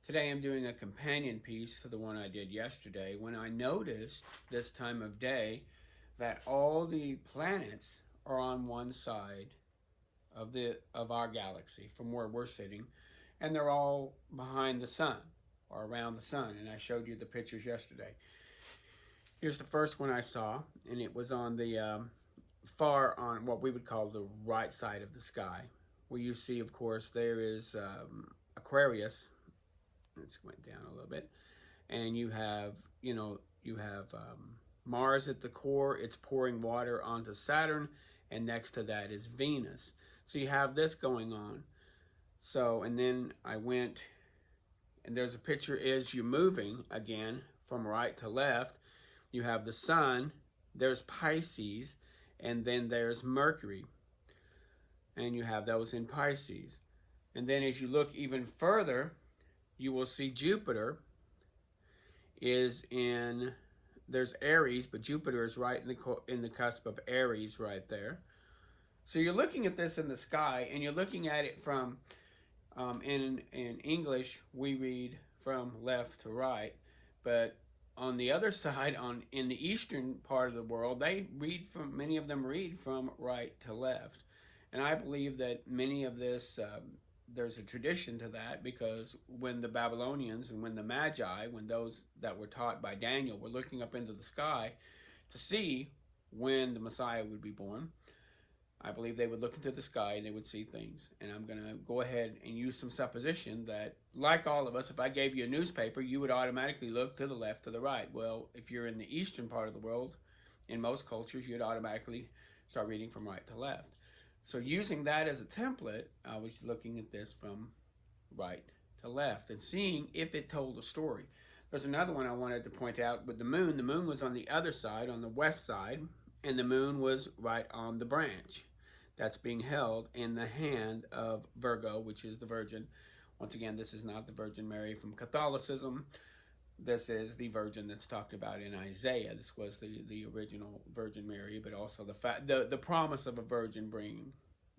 Today I'm doing a companion piece to the one I did yesterday when I noticed this time of day that all the planets are on one side of our galaxy from where we're sitting, and they're all behind the sun or around the sun. And I showed you the pictures yesterday. Here's the first one I saw, and it was on the far on what we would call the right side of the sky, where you see, of course, there is Aquarius. Let's went down a little bit, and you have Mars at the core. It's pouring water onto Saturn, and next to that is Venus. So you have this going on. So, and then I went, and there's a picture as you're moving again from right to left. You have the sun, there's Pisces, and then there's Mercury, and you have those in Pisces. And then as you look even further, you will see Jupiter is in, there's Aries, but Jupiter is right in the cusp of Aries right there. So you're looking at this in the sky, and you're looking at it from, in English, we read from left to right, but on the other side, in the eastern part of the world, many of them read from right to left. And I believe that many of this, there's a tradition to that, because when the Babylonians and when the Magi, when those that were taught by Daniel were looking up into the sky to see when the Messiah would be born, I believe they would look into the sky and they would see things. And I'm going to go ahead and use some supposition that, like all of us, if I gave you a newspaper, you would automatically look to the left, to the right. Well, if you're in the eastern part of the world, in most cultures, you'd automatically start reading from right to left. So using that as a template, I was looking at this from right to left and seeing if it told a story. There's another one I wanted to point out with the moon. The moon was on the other side, on the west side, and the moon was right on the branch that's being held in the hand of Virgo, which is the Virgin. Once again, this is not the Virgin Mary from Catholicism. This is the Virgin that's talked about in Isaiah. This was the original Virgin Mary, but also the promise of a virgin bringing,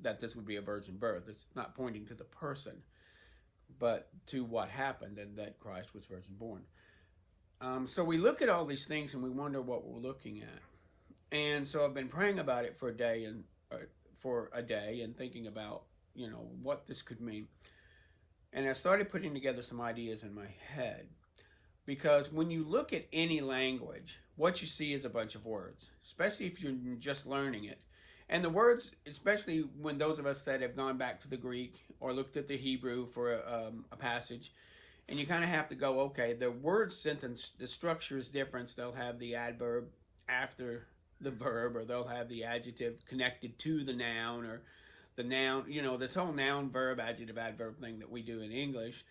that this would be a virgin birth. It's not pointing to the person, but to what happened, and that Christ was virgin born. So we look at all these things and we wonder what we're looking at. And so I've been praying about it for a day and thinking about, what this could mean. And I started putting together some ideas in my head. Because when you look at any language, what you see is a bunch of words, especially if you're just learning it. And the words, especially when those of us that have gone back to the Greek or looked at the Hebrew for a passage, and you kind of have to go, okay, the word sentence, the structure is different. They'll have the adverb after the verb, or they'll have the adjective connected to the noun, or the noun, this whole noun, verb, adjective, adverb thing that we do in English.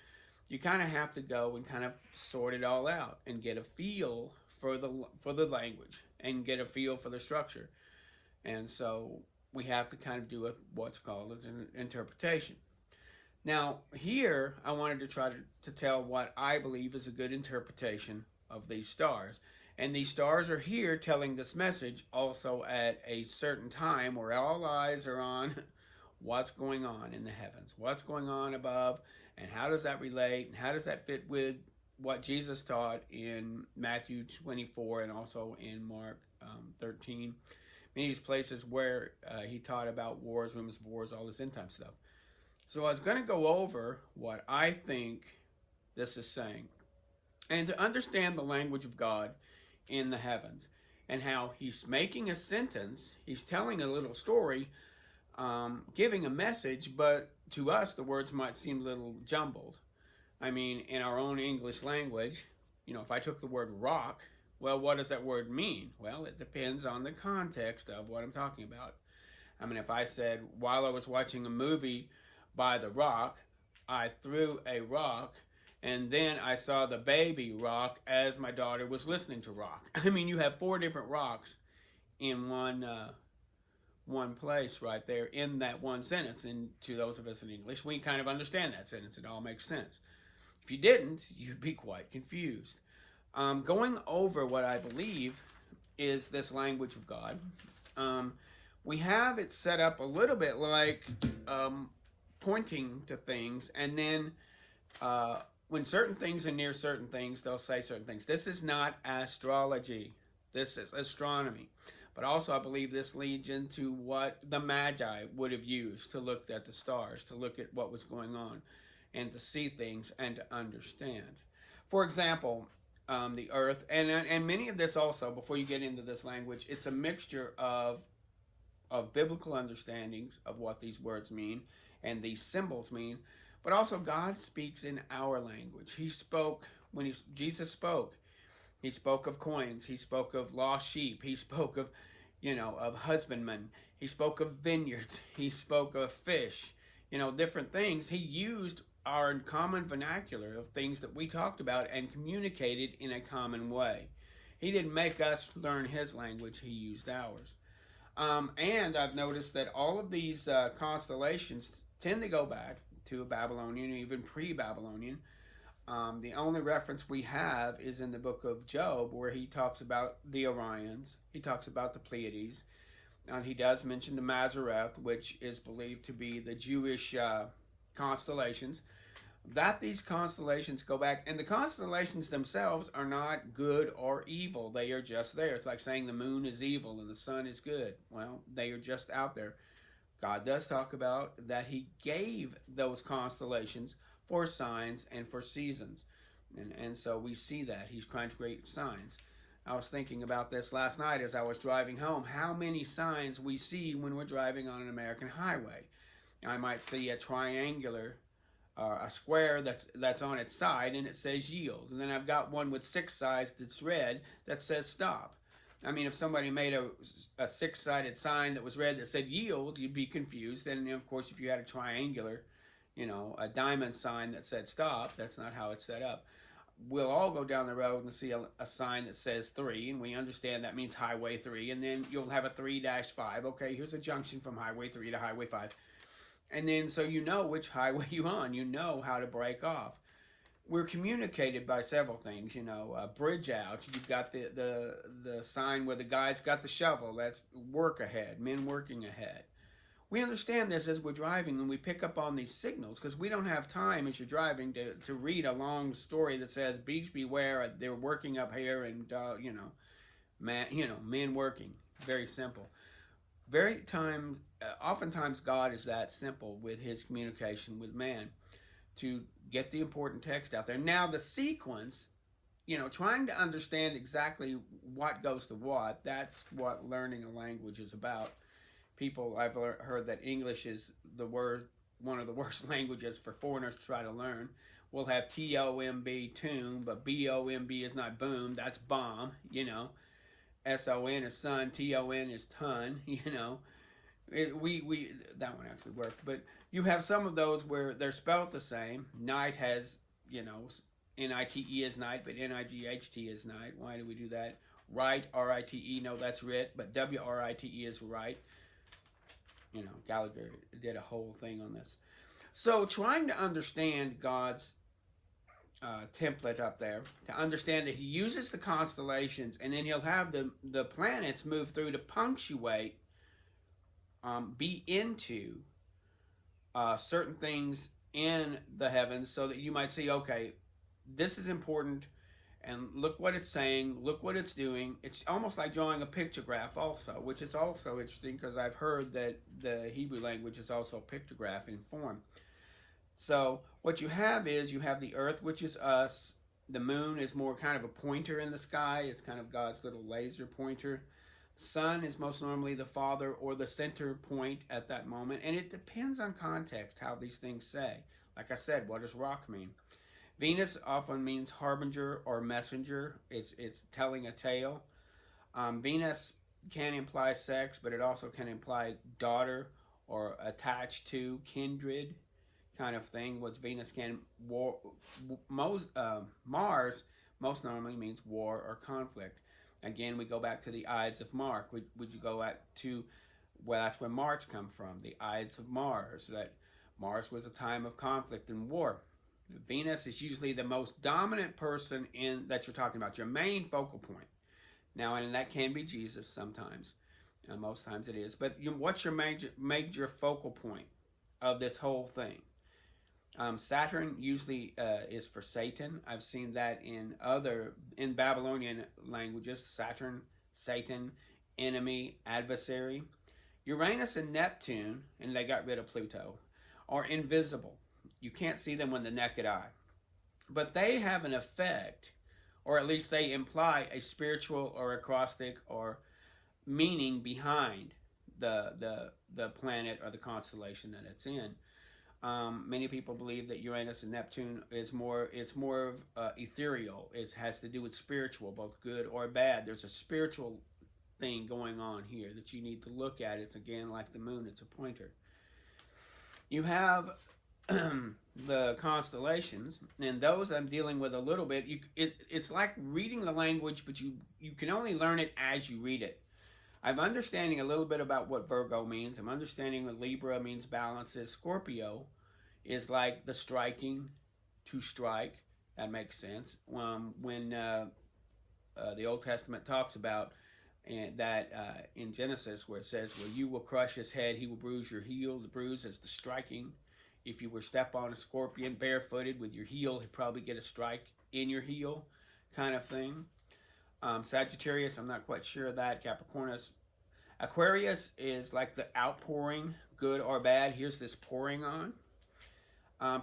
You kind of have to go and kind of sort it all out and get a feel for the language and get a feel for the structure. And so we have to kind of do what's called as an interpretation. Now, here I wanted to try to tell what I believe is a good interpretation of these stars. And these stars are here telling this message also at a certain time where all eyes are on what's going on in the heavens, what's going on above, and how does that relate, and how does that fit with what Jesus taught in Matthew 24 and also in Mark 13. Many of these places where he taught about wars, rumors of wars, all this end time stuff. So I was going to go over what I think this is saying. And to understand the language of God in the heavens, and how he's making a sentence, he's telling a little story, giving a message, but to us the words might seem a little jumbled. I mean, in our own English language, if I took the word rock, well, what does that word mean? Well, it depends on the context of what I'm talking about. I mean, if I said, while I was watching a movie by The Rock, I threw a rock, and then I saw the baby rock as my daughter was listening to rock. I mean, you have 4 different rocks in one place right there in that one sentence. And to those of us in English, we kind of understand that sentence. It all makes sense. If you didn't, you'd be quite confused. Going over what I believe is this language of God. We have it set up a little bit like pointing to things, and then when certain things are near certain things, they'll say certain things. This is not astrology. This is astronomy. But also, I believe this leads into what the Magi would have used to look at the stars, to look at what was going on, and to see things and to understand. For example, the earth, and many of this also, before you get into this language, it's a mixture of biblical understandings of what these words mean and these symbols mean, but also God speaks in our language. He spoke when Jesus spoke. He spoke of coins. He spoke of lost sheep. He spoke of, of husbandmen. He spoke of vineyards. He spoke of fish. Different things. He used our common vernacular of things that we talked about and communicated in a common way. He didn't make us learn his language. He used ours. And I've noticed that all of these constellations tend to go back to a Babylonian, even pre-Babylonian. The only reference we have is in the book of Job, where he talks about the Orions. He talks about the Pleiades. He does mention the Mazareth, which is believed to be the Jewish constellations. That these constellations go back, and the constellations themselves are not good or evil. They are just there. It's like saying the moon is evil and the sun is good. Well, they are just out there. God does talk about that he gave those constellations for signs and for seasons. And so we see that. He's trying to create signs. I was thinking about this last night as I was driving home, how many signs we see when we're driving on an American highway. I might see a triangular, a square that's on its side and it says yield. And then I've got one with 6 sides that's red that says stop. I mean, if somebody made a 6-sided sign that was red that said yield, you'd be confused. And of course, if you had a triangular, a diamond sign that said stop, that's not how it's set up. We'll all go down the road and see a sign that says 3, and we understand that means Highway 3, and then you'll have a 3-5. Okay, here's a junction from Highway 3 to Highway 5. And then so you know which highway you're on. You know how to break off. We're communicated by several things, bridge out. You've got the sign where the guy's got the shovel. That's work ahead, men working ahead. We understand this as we're driving, and we pick up on these signals because we don't have time as you're driving to read a long story that says beach beware, they're working up here, and men working. Very simple. Oftentimes God is that simple with his communication with man to get the important text out there. Now the sequence, trying to understand exactly what goes to what, that's what learning a language is about. I've heard that English is one of the worst languages for foreigners to try to learn. We'll have T-O-M-B, tomb, but B-O-M-B is not boom, that's bomb, S-O-N is sun, T-O-N is ton, that one actually worked. But you have some of those where they're spelled the same. Night has, N-I-T-E is night, but N-I-G-H-T is night. Why do we do that? Right, R-I-T-E, no, that's writ, but W-R-I-T-E is right. Gallagher did a whole thing on this. So trying to understand God's template up there, to understand that he uses the constellations, and then he'll have the planets move through to punctuate, be into certain things in the heavens, so that you might see, okay, this is important, and look what it's saying, look what it's doing. It's almost like drawing a pictograph also, which is also interesting because I've heard that the Hebrew language is also a pictograph in form. So what you have is you have the earth, which is us. The moon is more kind of a pointer in the sky. It's kind of God's little laser pointer. The sun is most normally the father or the center point at that moment. And it depends on context how these things say. Like I said, what does rock mean? Venus often means harbinger or messenger. It's telling a tale. Venus can imply sex, but it also can imply daughter or attached to, kindred kind of thing. What Venus can, Mars most normally means war or conflict. Again, we go back to the Ides of March. Would you go to, well, that's where March come from, the Ides of Mars, that Mars was a time of conflict and war. Venus is usually the most dominant person that you're talking about, your main focal point. Now, and that can be Jesus sometimes. Most times it is. But what's your major focal point of this whole thing? Saturn usually is for Satan. I've seen that in Babylonian languages. Saturn, Satan, enemy, adversary. Uranus and Neptune, and they got rid of Pluto, are invisible. You can't see them with the naked eye. But they have an effect, or at least they imply a spiritual or acrostic or meaning behind the planet or the constellation that it's in. Many people believe that Uranus and Neptune is more ethereal. It has to do with spiritual, both good or bad. There's a spiritual thing going on here that you need to look at. It's again like the moon, it's a pointer. You have the constellations, and those I'm dealing with a little bit. It's like reading the language, but you can only learn it as you read it. I'm understanding a little bit about what Virgo means. I'm understanding what Libra means, balances. Scorpio is like the striking, to strike. That makes sense. When the Old Testament talks about that in Genesis, where it says, "Well, you will crush his head, he will bruise your heel." The bruise is the striking. If you were step on a scorpion barefooted with your heel, he'd probably get a strike in your heel, kind of thing. Sagittarius, I'm not quite sure of that. Capricornus. Aquarius is like the outpouring, good or bad. Here's this pouring on.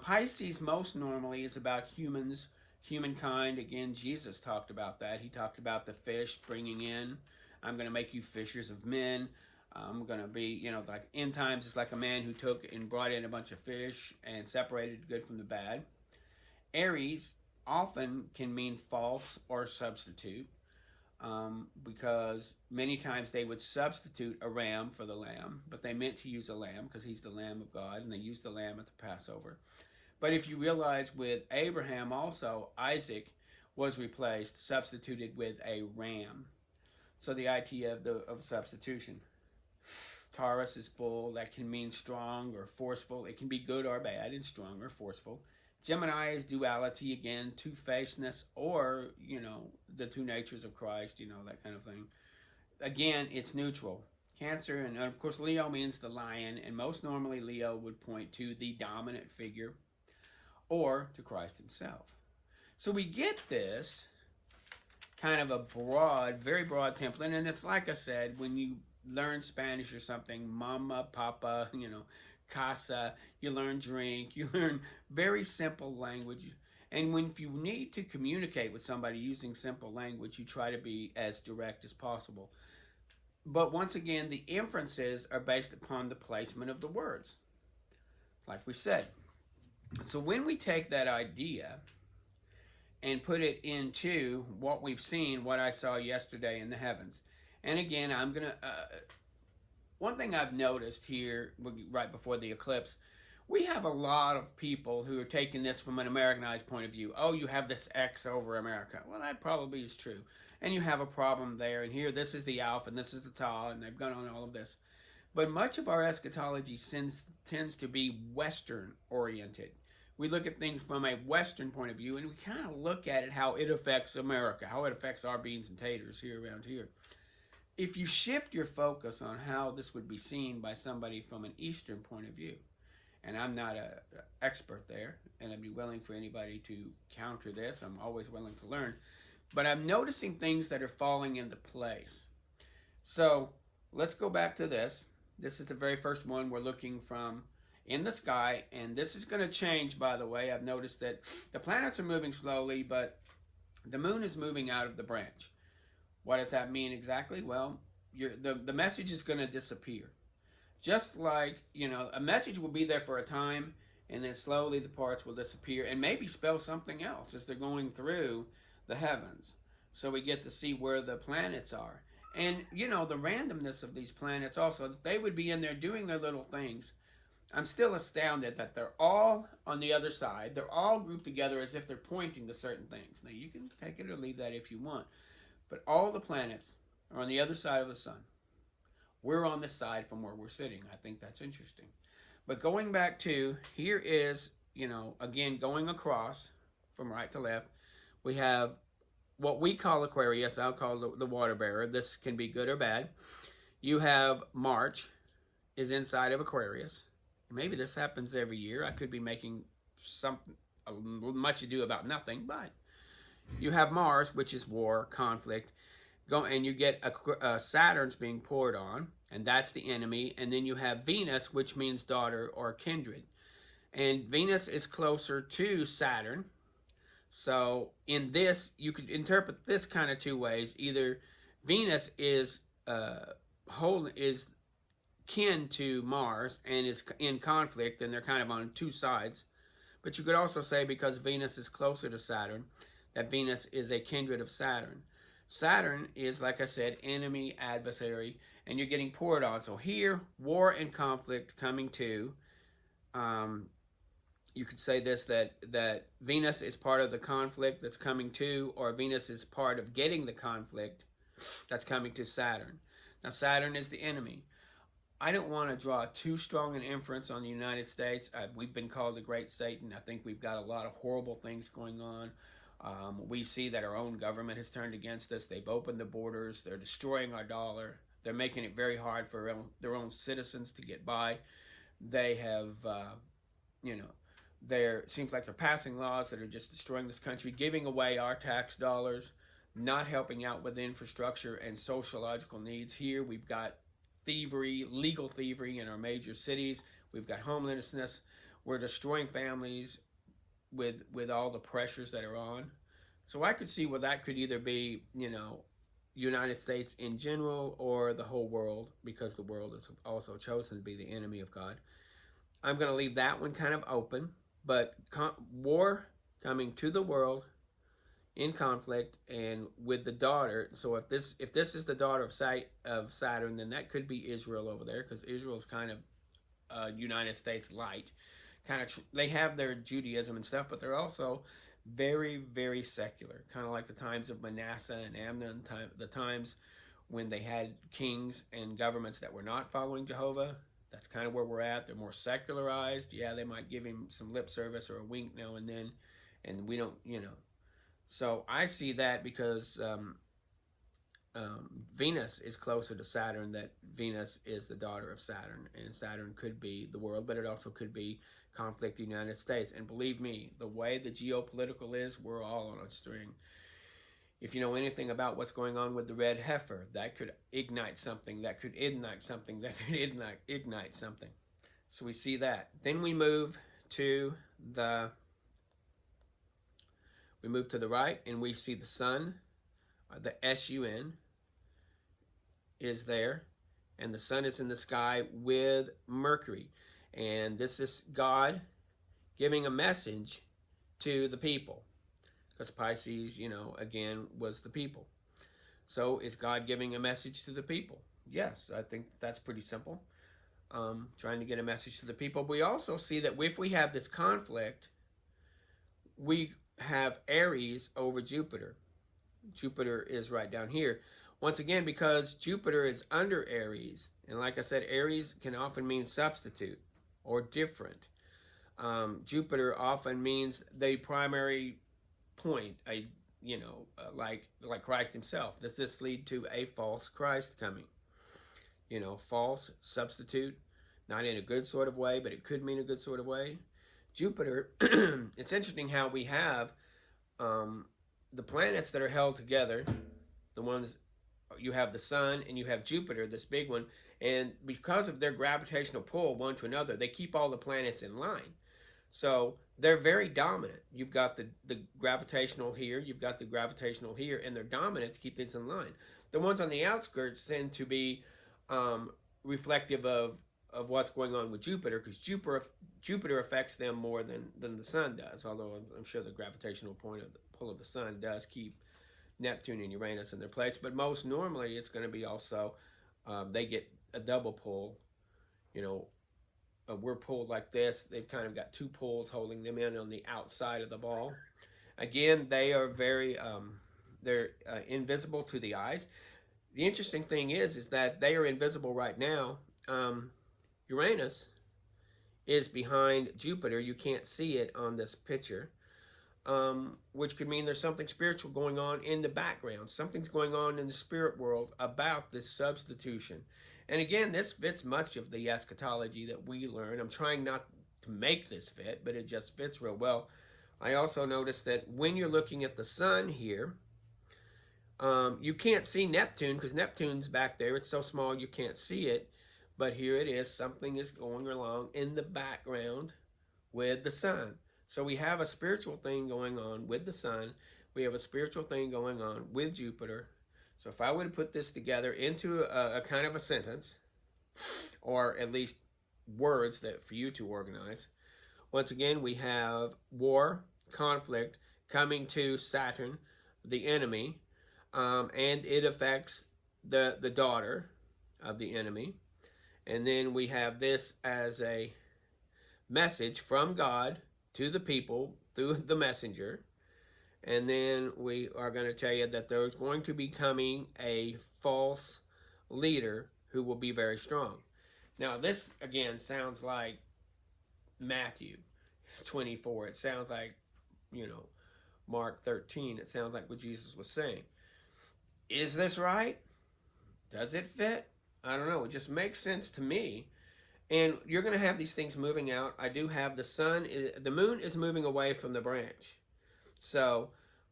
Pisces most normally is about humans, humankind. Again, Jesus talked about that. He talked about the fish bringing in, I'm going to make you fishers of men. I'm going to be, like end times is like a man who took and brought in a bunch of fish and separated the good from the bad. Aries often can mean false or substitute. Because many times they would substitute a ram for the lamb, but they meant to use a lamb because he's the Lamb of God, and they used the lamb at the Passover. But if you realize with Abraham also, Isaac was replaced, substituted with a ram. So the idea of substitution. Taurus is bull. That can mean strong or forceful. It can be good or bad, and strong or forceful. Gemini is duality, again, two-facedness, or, the two natures of Christ, that kind of thing. Again, it's neutral. Cancer, and of course Leo means the lion, and most normally Leo would point to the dominant figure or to Christ himself. So we get this kind of a broad, very broad template, and it's like I said, when you learn Spanish or something, mama, papa, casa, you learn drink, you learn very simple language. And if you need to communicate with somebody using simple language, you try to be as direct as possible. But once again, the inferences are based upon the placement of the words, like we said. So when we take that idea and put it into what we've seen, what I saw yesterday in the heavens, and again, I'm going to... one thing I've noticed here, right before the eclipse, we have a lot of people who are taking this from an Americanized point of view. Oh, you have this X over America. Well, that probably is true. And you have a problem there. And here, this is the Alpha, and this is the Tau, and they've gone on all of this. But much of our eschatology tends to be Western-oriented. We look at things from a Western point of view, and we kind of look at it, how it affects America, how it affects our beans and taters here around here. If you shift your focus on how this would be seen by somebody from an Eastern point of view, and I'm not an expert there, and I'd be willing for anybody to counter this. I'm always willing to learn. But I'm noticing things that are falling into place. So let's go back to this. This is the very first one we're looking from in the sky, and this is going to change, by the way. I've noticed that the planets are moving slowly, but the moon is moving out of the branch. What does that mean exactly? Well, the message is going to disappear. Just like, a message will be there for a time, and then slowly the parts will disappear and maybe spell something else as they're going through the heavens. So we get to see where the planets are. And, the randomness of these planets also, that they would be in there doing their little things. I'm still astounded that they're all on the other side. They're all grouped together as if they're pointing to certain things. Now, you can take it or leave that if you want. But all the planets are on the other side of the sun. We're on this side from where we're sitting. I think that's interesting. But going back to, here is, again, going across from right to left, we have what we call Aquarius. I'll call the water bearer. This can be good or bad. You have March is inside of Aquarius. Maybe this happens every year. I could be making something much ado about nothing, but you have Mars, which is war, conflict, and you get Saturn's being poured on, and that's the enemy, and then you have Venus, which means daughter or kindred, and Venus is closer to Saturn. So in this, you could interpret this kind of two ways. Either Venus is is kin to Mars and is in conflict, and they're kind of on two sides. But you could also say, because Venus is closer to Saturn, that Venus is a kindred of Saturn. Saturn is, like I said, enemy, adversary, and you're getting poured on. So here, war and conflict coming to. You could say this, that Venus is part of the conflict that's coming to, or Venus is part of getting the conflict that's coming to Saturn. Now, Saturn is the enemy. I don't want to draw too strong an inference on the United States. We've been called the Great Satan. I think we've got a lot of horrible things going on. We see that our own government has turned against us. They've opened the borders. They're destroying our dollar. They're making it very hard for their own citizens to get by. They have, seems like they're passing laws that are just destroying this country, giving away our tax dollars, not helping out with infrastructure and sociological needs. Here we've got thievery, legal thievery in our major cities. We've got homelessness. We're destroying families with all the pressures that are on. So I could see where that could either be, United States in general, or the whole world, because the world is also chosen to be the enemy of God. I'm going to leave that one kind of open. But war coming to the world in conflict, and with the daughter. So if this is the daughter of Saturn, then that could be Israel over there, because Israel is kind of United States light. They have their Judaism and stuff, but they're also very, very secular. Kind of like the times of Manasseh and Amnon, the times when they had kings and governments that were not following Jehovah. That's kind of where we're at. They're more secularized. Yeah, they might give him some lip service or a wink now and then, and we don't, So I see that because Venus is closer to Saturn, that Venus is the daughter of Saturn, and Saturn could be the world, but it also could be conflict in the United States. And believe me, the way the geopolitical is, we're all on a string. If you know anything about what's going on with the red heifer, that could ignite something, that could ignite something, that could ignite something. So we see that. Then we move to the right, and we see the sun, the S-U-N is there, and the sun is in the sky with Mercury. And this is God giving a message to the people. Because Pisces, again, was the people. So is God giving a message to the people? Yes, I think that's pretty simple. Trying to get a message to the people. We also see that if we have this conflict, we have Aries over Jupiter. Jupiter is right down here. Once again, because Jupiter is under Aries, and like I said, Aries can often mean substitute or different. Jupiter often means the primary point, like Christ himself. Does this lead to a false Christ coming? False substitute, not in a good sort of way, but it could mean a good sort of way. Jupiter, it's interesting how we have the planets that are held together, the ones, you have the sun and you have Jupiter, this big one, and because of their gravitational pull one to another, they keep all the planets in line. So they're very dominant. You've got the gravitational here, you've got the gravitational here, and they're dominant to keep things in line. The ones on the outskirts tend to be reflective of what's going on with Jupiter, because Jupiter affects them more than the sun does, although I'm sure the gravitational pull of the sun does keep Neptune and Uranus in their place. But most normally it's going to be also, they get a double pull. We're pulled like this. They've kind of got two pulls holding them in on the outside of the ball. Again, they are very, they're invisible to the eyes. The interesting thing is that they are invisible right now. Uranus is behind Jupiter. You can't see it on this picture, which could mean there's something spiritual going on in the background. Something's going on in the spirit world about this substitution. And again, this fits much of the eschatology that we learn. I'm trying not to make this fit, but it just fits real well. I also noticed that when you're looking at the sun here, you can't see Neptune because Neptune's back there. It's so small you can't see it. But here it is. Something is going along in the background with the sun. So we have a spiritual thing going on with the sun. We have a spiritual thing going on with Jupiter. So if I were to put this together into a kind of a sentence, or at least words that for you to organize, once again, we have war, conflict coming to Saturn, the enemy, and it affects the daughter of the enemy. And then we have this as a message from God to the people through the messenger. And then we are going to tell you that there's going to be coming a false leader who will be very strong. Now, this, again, sounds like Matthew 24. It sounds like, Mark 13. It sounds like what Jesus was saying. Is this right? Does it fit? I don't know. It just makes sense to me. And you're going to have these things moving out. I do have the moon is moving away from the branch. So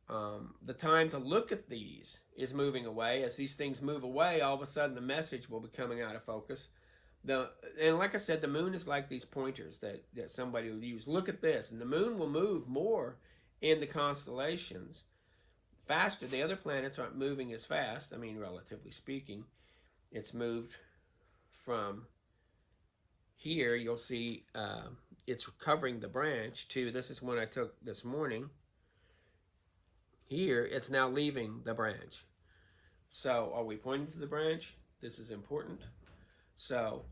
the time to look at these is moving away. As these things move away, all of a sudden the message will be coming out of focus. And like I said, the moon is like these pointers that somebody will use. Look at this. And the moon will move more in the constellations faster. The other planets aren't moving as fast. I mean, relatively speaking. It's moved from here. You'll see it's covering the branch to, this is one I took this morning. Here, it's now leaving the branch. So, are we pointing to the branch? This is important. So,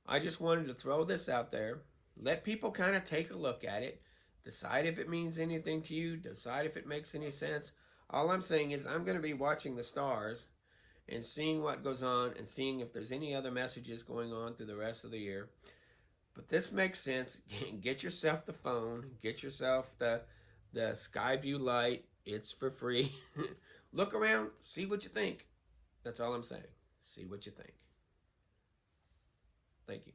I just wanted to throw this out there. Let people kind of take a look at it. Decide if it means anything to you. Decide if it makes any sense. All I'm saying is I'm going to be watching the stars and seeing what goes on and seeing if there's any other messages going on through the rest of the year. But this makes sense. Get yourself the phone. Get yourself the Skyview light. It's for free. Look around. See what you think. That's all I'm saying. See what you think. Thank you.